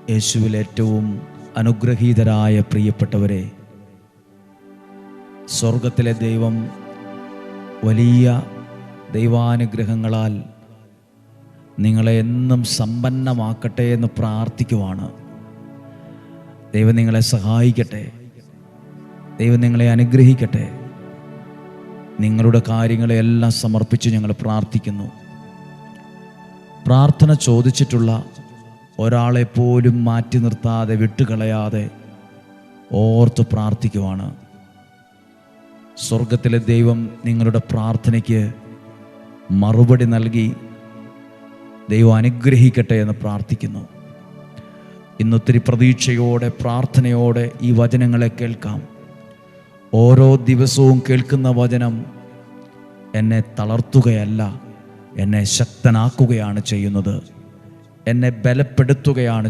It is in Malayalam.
യേശുവിൽ ഏറ്റവും അനുഗ്രഹീതരായ പ്രിയപ്പെട്ടവരെ, സ്വർഗത്തിലെ ദൈവം വലിയ ദൈവാനുഗ്രഹങ്ങളാൽ നിങ്ങളെ എന്നും സമ്പന്നമാക്കട്ടെ എന്ന് പ്രാർത്ഥിക്കുവാണ്. ദൈവം നിങ്ങളെ സഹായിക്കട്ടെ, ദൈവം നിങ്ങളെ അനുഗ്രഹിക്കട്ടെ. നിങ്ങളുടെ കാര്യങ്ങളെല്ലാം സമർപ്പിച്ച് ഞങ്ങൾ പ്രാർത്ഥിക്കുന്നു. പ്രാർത്ഥന ചോദിച്ചിട്ടുള്ള ഒരാളെപ്പോലും മാറ്റി നിർത്താതെ വിട്ടുകളയാതെ ഓർത്ത് പ്രാർത്ഥിക്കുവാണ്. സ്വർഗത്തിലെ ദൈവം നിങ്ങളുടെ പ്രാർത്ഥനയ്ക്ക് മറുപടി നൽകി ദൈവം അനുഗ്രഹിക്കട്ടെ എന്ന് പ്രാർത്ഥിക്കുന്നു. ഇന്നൊത്തിരി പ്രതീക്ഷയോടെ പ്രാർത്ഥനയോടെ ഈ വചനങ്ങളെ കേൾക്കാം. ഓരോ ദിവസവും കേൾക്കുന്ന വചനം എന്നെ തളർത്തുകയല്ല, എന്നെ ശക്തനാക്കുകയാണ് ചെയ്യുന്നത്, എന്നെ ബലപ്പെടുത്തുകയാണ്.